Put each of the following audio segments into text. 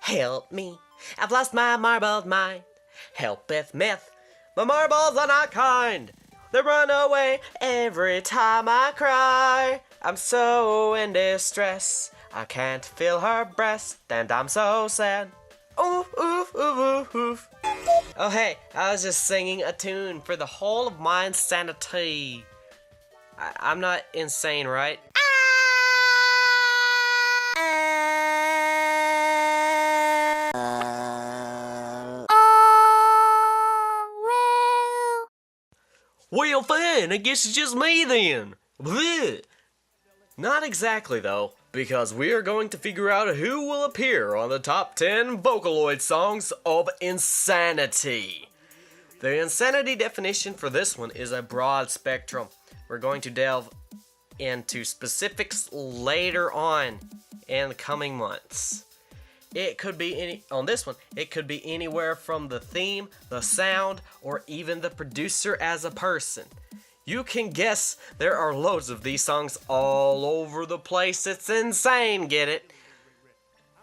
Help me, I've lost my marbled mind. Helpeth myth, my marbles are not kind. They run away every time I cry. I'm so in distress, I can't feel her breast, and I'm so sad. Oof, oof, oof, oof, oof. Oh hey, I was just singing a tune for the whole of my insanity. I'm not insane, right? Well, fine, I guess it's just me then. Blech. Not exactly, though, because we are going to figure out who will appear on the top 10 Vocaloid songs of insanity. The insanity definition for this one is a broad spectrum. We're going to delve into specifics later on in the coming months. It could be on this one, it could be anywhere from the theme, the sound, or even the producer as a person. You can guess there are loads of these songs all over the place. It's insane, get it?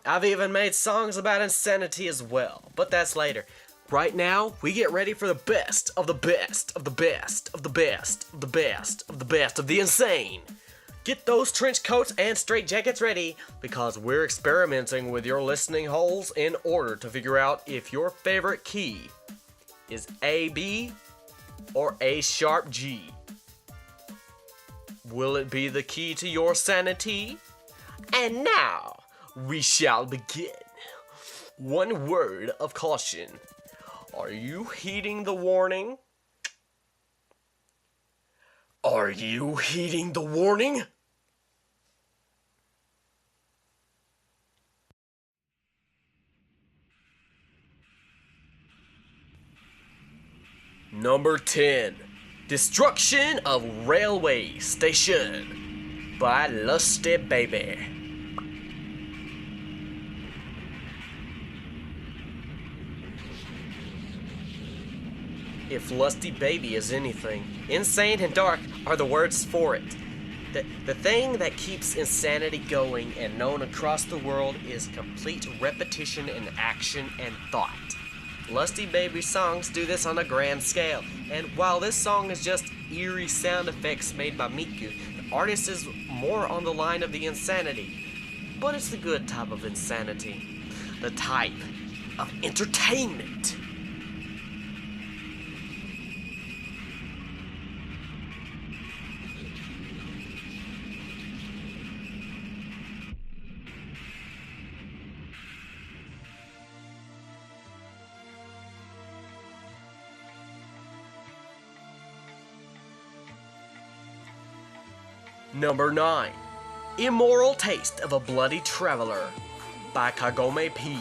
I've even made songs about insanity as well, but that's later. Right now, we get ready for the best of the best of the best of the best of the best of the best of the insane. Get those trench coats and straight jackets ready, because we're experimenting with your listening holes in order to figure out if your favorite key is A, B, or A sharp G. Will it be the key to your sanity? And now, we shall begin. One word of caution. Are you heeding the warning? Are you heeding the warning? Number 10. Destruction of Railway Station by Lusty Baby. If Lusty Baby is anything, insane and dark are the words for it. The thing that keeps insanity going and known across the world is complete repetition in action and thought. Lusty Baby songs do this on a grand scale, and while this song is just eerie sound effects made by Miku, the artist is more on the line of the insanity. But it's the good type of insanity. The type of entertainment. Number 9. Immoral Taste of a Bloody Traveler by Kagome P.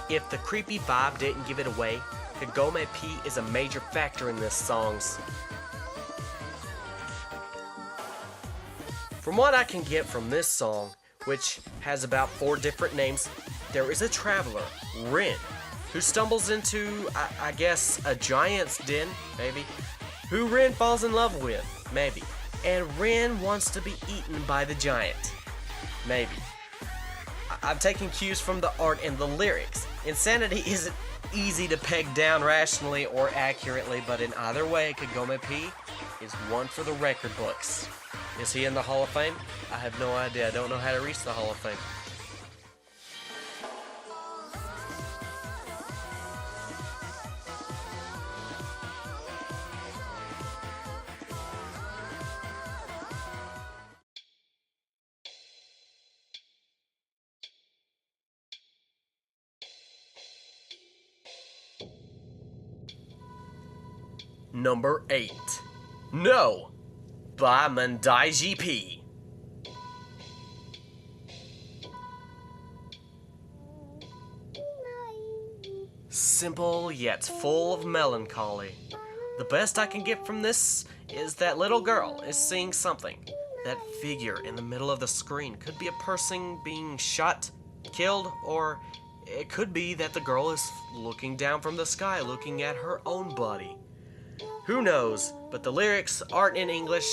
If the creepy vibe didn't give it away, Kagome P is a major factor in this songs. From what I can get from this song, which has about 4 different names, there is a traveler, Rin, who stumbles into, I guess, a giant's den, maybe, who Rin falls in love with, maybe, and Rin wants to be eaten by the giant, maybe. I'm taking cues from the art and the lyrics. Insanity isn't easy to peg down rationally or accurately, but in either way, Kagome P is one for the record books. Is he in the Hall of Fame? I have no idea. I don't know how to reach the Hall of Fame. Number 8. No! By daijoubu. Simple yet full of melancholy. The best I can get from this is that little girl is seeing something. That figure in the middle of the screen could be a person being shot, killed, or it could be that the girl is looking down from the sky, looking at her own body. Who knows, but the lyrics aren't in English,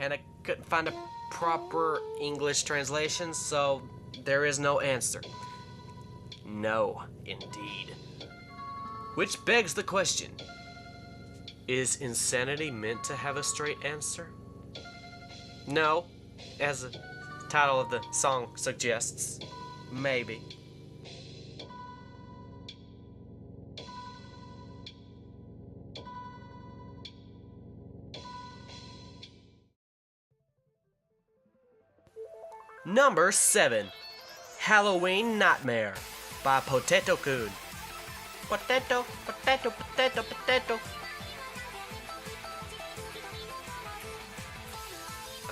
and a couldn't find a proper English translation, so there is no answer. No, indeed. Which begs the question, is insanity meant to have a straight answer? No, as the title of the song suggests, maybe. Number 7, Halloween Nightmare by Potato-kun. Potato, potato, potato, potato.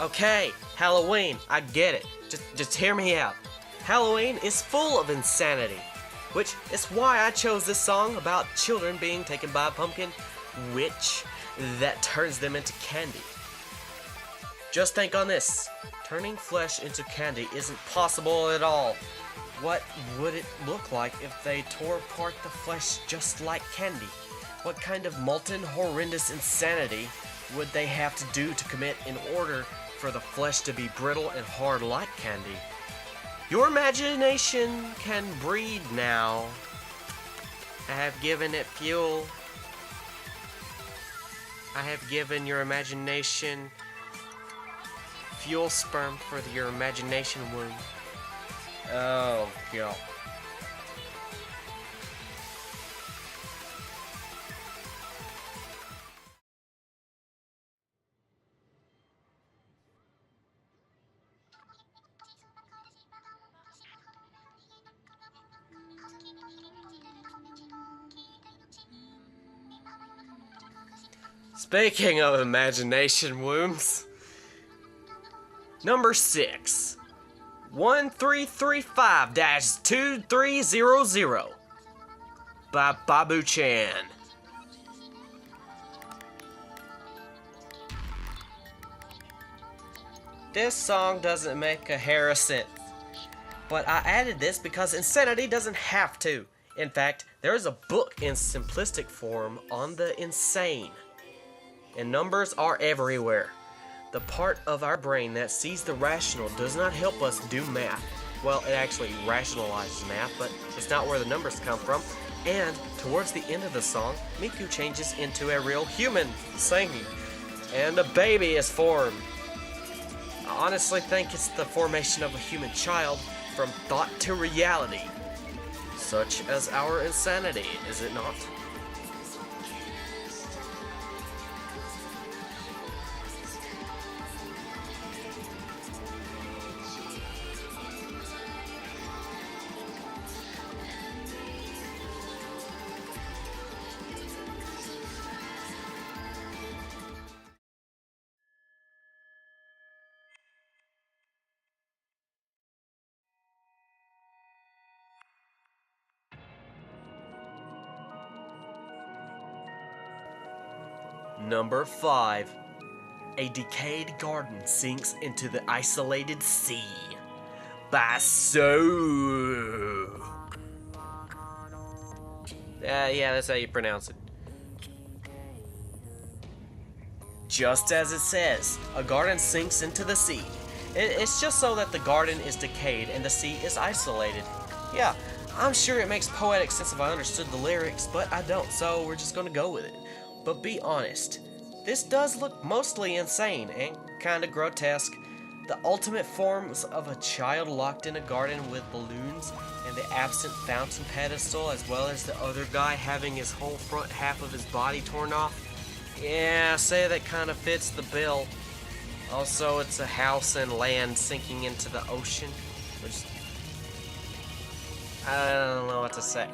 Okay, Halloween, I get it. Just hear me out. Halloween is full of insanity, which is why I chose this song about children being taken by a pumpkin witch that turns them into candy. Just think on this. Turning flesh into candy isn't possible at all. What would it look like if they tore apart the flesh just like candy? What kind of molten, horrendous insanity would they have to do to commit in order for the flesh to be brittle and hard like candy? Your imagination can breed now. I have given it fuel. I have given your imagination fuel sperm for your imagination womb. Oh, God. Speaking of imagination wombs, number 6, 1335-2300 by Babu Chan. This song doesn't make a hair of sense, but I added this because insanity doesn't have to. In fact, there is a book in simplistic form on the insane, and numbers are everywhere. The part of our brain that sees the rational does not help us do math. Well, it actually rationalizes math, but it's not where the numbers come from. And towards the end of the song, Miku changes into a real human singing, and a baby is formed. I honestly think it's the formation of a human child from thought to reality, such as our insanity, is it not? Number 5. A decayed garden sinks into the isolated sea by So. Yeah, that's how you pronounce it. Just as it says, a garden sinks into the sea. It's just so that the garden is decayed and the sea is isolated. Yeah, I'm sure it makes poetic sense if I understood the lyrics, but I don't, so we're just gonna go with it. But be honest, this does look mostly insane and kinda grotesque. The ultimate forms of a child locked in a garden with balloons and the absent fountain pedestal, as well as the other guy having his whole front half of his body torn off. Yeah, say that kinda fits the bill. Also, it's a house and land sinking into the ocean, which I don't know what to say.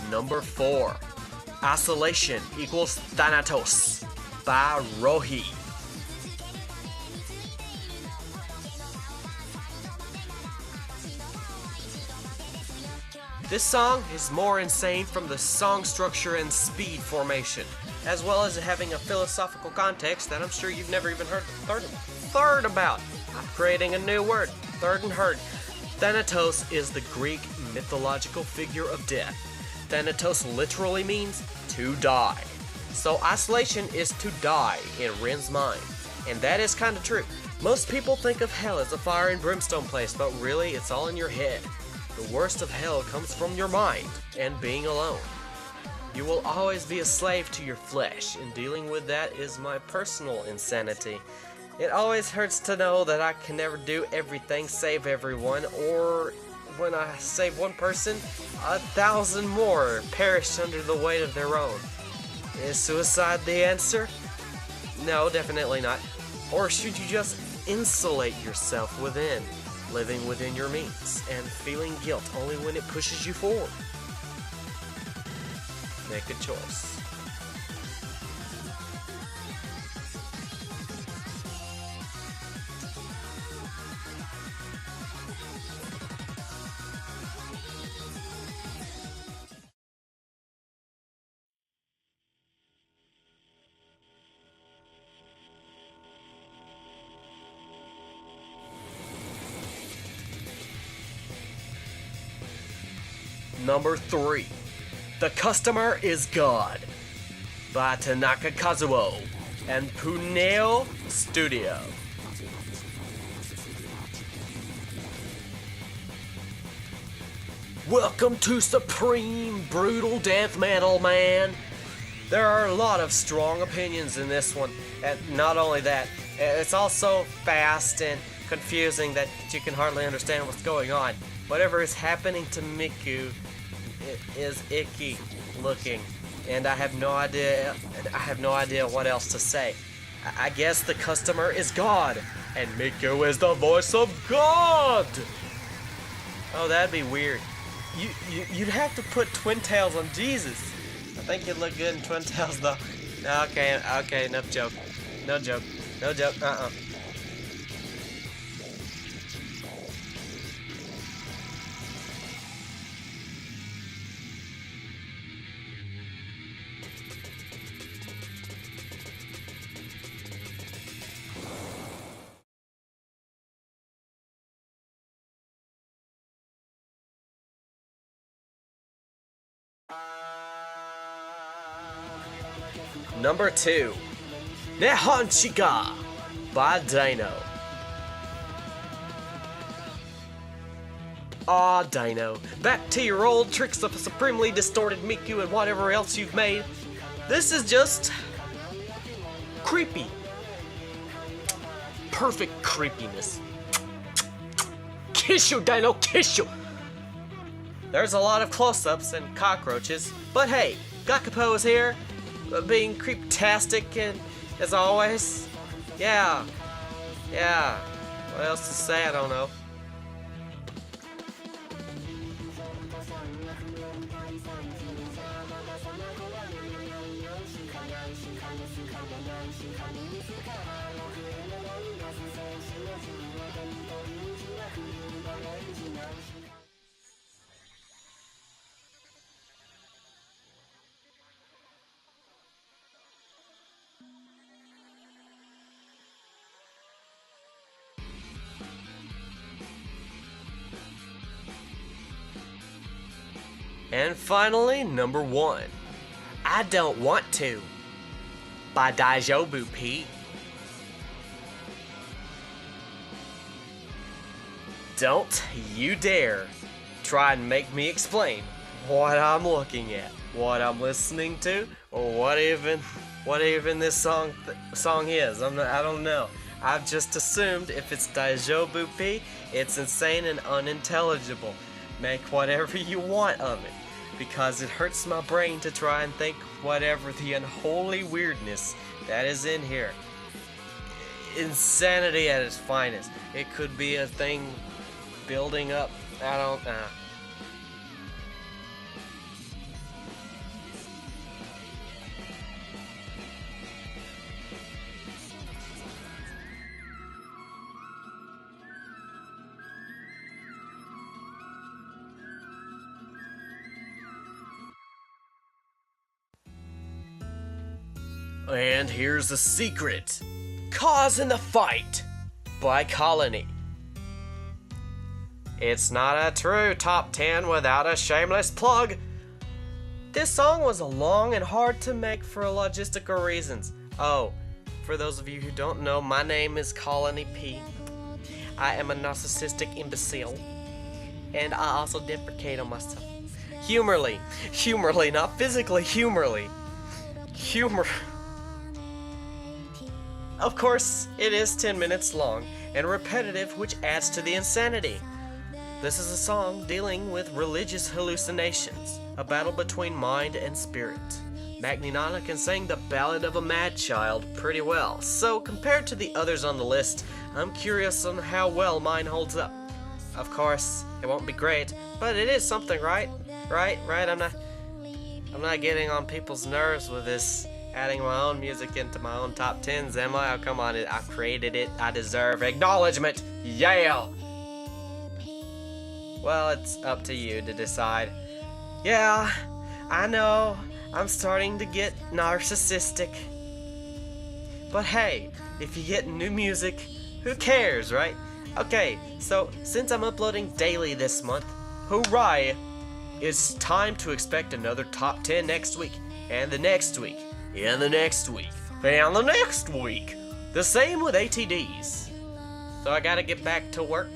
Number 4. Isolation equals Thanatos by Rohi. This song is more insane from the song structure and speed formation, as well as having a philosophical context that I'm sure you've never even heard about. I'm creating a new word, third and heard. Thanatos is the Greek mythological figure of death. Thanatos literally means to die. So isolation is to die in Ren's mind. And that is kind of true. Most people think of hell as a fire and brimstone place, but really it's all in your head. The worst of hell comes from your mind and being alone. You will always be a slave to your flesh, and dealing with that is my personal insanity. It always hurts to know that I can never do everything, save everyone, or when I save one person, 1,000 more perish under the weight of their own. Is suicide the answer? No, definitely not. Or should you just insulate yourself within, living within your means, and feeling guilt only when it pushes you forward? Make a choice. Number 3. The Customer is God by Tanaka Kazuo and Puneo Studio. Welcome to Supreme Brutal Death Metal, man. There are a lot of strong opinions in this one, and not only that, it's also fast and confusing that you can hardly understand what's going on. Whatever is happening to Miku is icky looking, and I have no idea what else to say. I guess the customer is God, and Miku is the voice of God. Oh, that'd be weird. You'd have to put twin tails on Jesus. I think he'd look good in twin tails though. Okay, no joke. Number 2. Hansika by Dino. Aw, Dino. Back to your old tricks of a supremely distorted Miku and whatever else you've made. This is just creepy. Perfect creepiness. Kiss you, Dino, kiss you! There's a lot of close-ups and cockroaches, but hey, Gakapo is here, being creeptastic and as always. Yeah. What else to say? I don't know. And finally, number 1. I Don't Want To by Daijoubu P. Don't you dare try and make me explain what I'm looking at, what I'm listening to, or what even this song is. I don't know. I've just assumed if it's Daijoubu P, it's insane and unintelligible. Make whatever you want of it, because it hurts my brain to try and think whatever the unholy weirdness that is in here. Insanity at its finest. It could be a thing building up. I don't know. And here's the secret. Cause in the Fight by Colony. It's not a true top 10 without a shameless plug. This song was long and hard to make for logistical reasons. Oh, for those of you who don't know, my name is Colony P. I am a narcissistic imbecile. And I also deprecate on myself. Humorly, not physically, humorly. Of course, it is 10 minutes long and repetitive, which adds to the insanity. This is a song dealing with religious hallucinations, a battle between mind and spirit. Magninana can sing the Ballad of a Mad Child pretty well, so compared to the others on the list, I'm curious on how well mine holds up. Of course, it won't be great, but it is something, right? Right? I'm not getting on people's nerves with this, adding my own music into my own top 10s, am I? Oh, come on, I created it, I deserve acknowledgement, yeah! Well, it's up to you to decide. Yeah, I know, I'm starting to get narcissistic. But hey, if you get new music, who cares, right? Okay, so since I'm uploading daily this month, hooray! It's time to expect another top 10 next week, and the next week, and the next week, and the next week. The same with ATDs. So I gotta get back to work.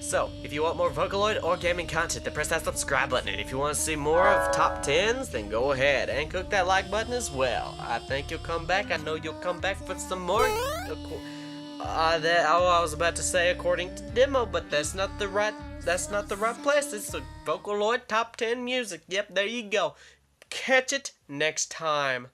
So, if you want more Vocaloid or gaming content, then press that subscribe button. And if you want to see more of top 10s, then go ahead and click that like button as well. I think you'll come back. I know you'll come back for some more. I was about to say according to demo, but that's not the right place. It's the Vocaloid top 10 music. Yep, there you go. Catch it next time.